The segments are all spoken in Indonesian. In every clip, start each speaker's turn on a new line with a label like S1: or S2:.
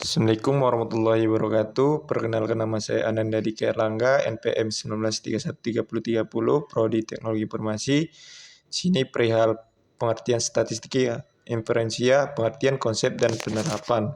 S1: Assalamualaikum warahmatullahi wabarakatuh. Perkenalkan, nama saya Ananda Dika Erlangga, NPM 19313030, Prodi Teknologi Informasi. Sini perihal pengertian statistika, inferensia, pengertian konsep dan penerapan.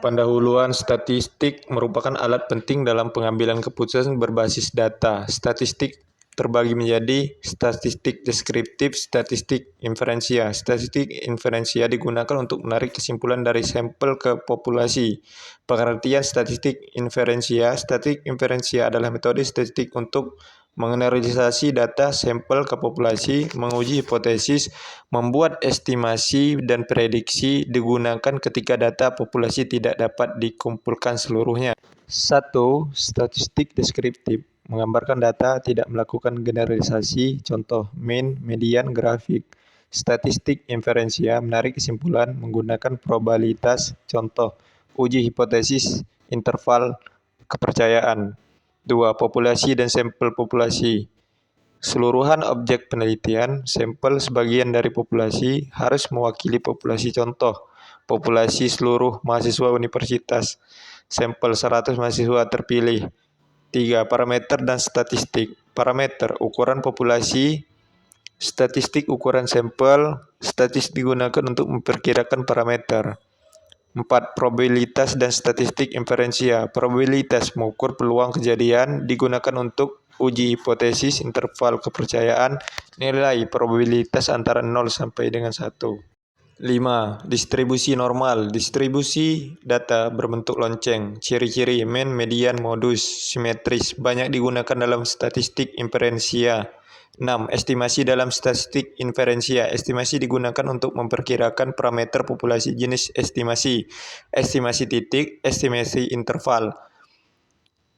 S1: Pendahuluan statistik merupakan alat penting dalam pengambilan keputusan berbasis data. Statistik terbagi menjadi statistik deskriptif, statistik inferensia. Statistik inferensia digunakan untuk menarik kesimpulan dari sampel ke populasi. Pengertian statistik inferensia. Statistik inferensia adalah metode statistik untuk mengeneralisasi data sampel ke populasi, menguji hipotesis, membuat estimasi dan prediksi digunakan ketika data populasi tidak dapat dikumpulkan seluruhnya. 1. Statistik deskriptif menggambarkan data, tidak melakukan generalisasi, contoh mean, median, grafik. Statistik inferensia menarik kesimpulan menggunakan probabilitas, contoh uji hipotesis, interval kepercayaan. 2. Populasi dan sampel populasi. Keseluruhan objek penelitian, sampel sebagian dari populasi, harus mewakili populasi, contoh populasi seluruh mahasiswa universitas, sampel 100 mahasiswa terpilih. 3. Parameter dan statistik. Parameter, ukuran populasi. Statistik, ukuran sampel. Statistik digunakan untuk memperkirakan parameter. 4. Probabilitas dan statistik inferensia. Probabilitas mengukur peluang kejadian, digunakan untuk uji hipotesis, interval kepercayaan, nilai probabilitas antara 0 sampai dengan 1. 5. Distribusi normal. Distribusi data berbentuk lonceng. Ciri-ciri mean, median, modus, simetris banyak digunakan dalam statistik inferensia. 6. Estimasi dalam statistik inferensia. Estimasi digunakan untuk memperkirakan parameter populasi. Jenis estimasi: estimasi titik, estimasi interval.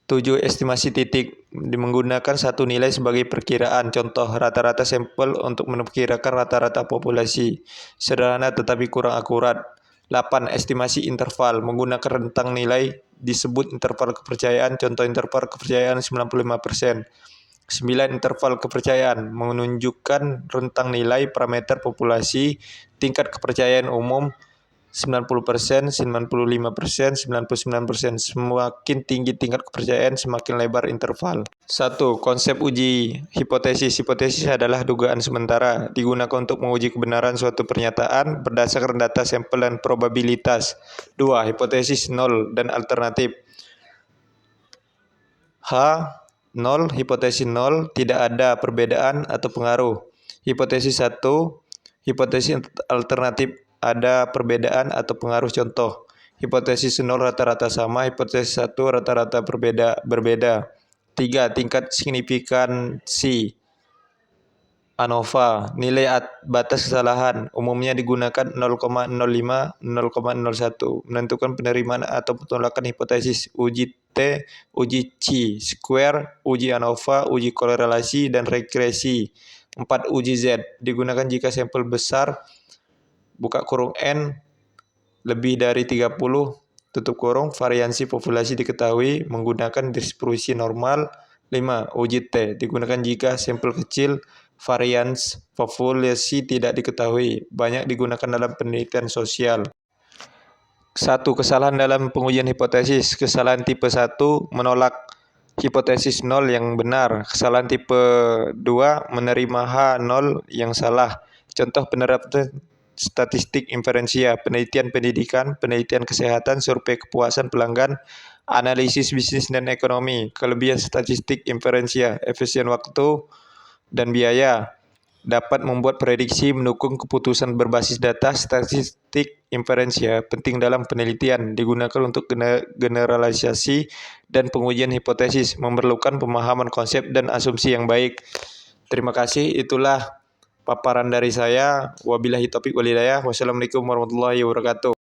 S1: 7. Estimasi titik menggunakan satu nilai sebagai perkiraan, contoh rata-rata sampel untuk memperkirakan rata-rata populasi. Sederhana tetapi kurang akurat. 8. Estimasi interval menggunakan rentang nilai disebut interval kepercayaan, contoh interval kepercayaan 95%. 9. Interval kepercayaan menunjukkan rentang nilai parameter populasi, tingkat kepercayaan umum 90%, 95%, 99%. Semakin tinggi tingkat kepercayaan, semakin lebar interval. 1. Konsep uji hipotesis. Hipotesis adalah dugaan sementara, digunakan untuk menguji kebenaran suatu pernyataan berdasarkan data sampel dan probabilitas. 2. Hipotesis nol dan alternatif. H0, hipotesis 0, tidak ada perbedaan atau pengaruh. Hipotesis 1, hipotesis alternatif, ada perbedaan atau pengaruh, contoh hipotesis 0 rata-rata sama, hipotesis 1 rata-rata berbeda. 3. Tingkat signifikansi ANOVA, nilai batas kesalahan, umumnya digunakan 0,05, 0,01, menentukan penerimaan atau penolakan hipotesis. Uji T, uji chi-square, uji ANOVA, uji korelasi, dan regresi. 4. Uji Z, digunakan jika sampel besar, buka kurung N, lebih dari 30, tutup kurung, variansi populasi diketahui menggunakan distribusi normal. 5. Uji T, digunakan jika sampel kecil, varians populasi tidak diketahui, banyak digunakan dalam penelitian sosial. 1. Kesalahan dalam pengujian hipotesis. Kesalahan tipe 1, menolak hipotesis 0 yang benar. Kesalahan tipe 2, menerima H0 yang salah. Contoh penerapan statistik inferensia: penelitian pendidikan, penelitian kesehatan, survei kepuasan pelanggan, analisis bisnis dan ekonomi. Kelebihan statistik inferensia: efisien waktu dan biaya, dapat membuat prediksi, mendukung keputusan berbasis data. Statistik inferensia penting dalam penelitian, digunakan untuk generalisasi dan pengujian hipotesis, memerlukan pemahaman konsep dan asumsi yang baik. Terima kasih, itulah paparan dari saya. Wabillahi taufiq wal hidayah. Wassalamualaikum warahmatullahi wabarakatuh.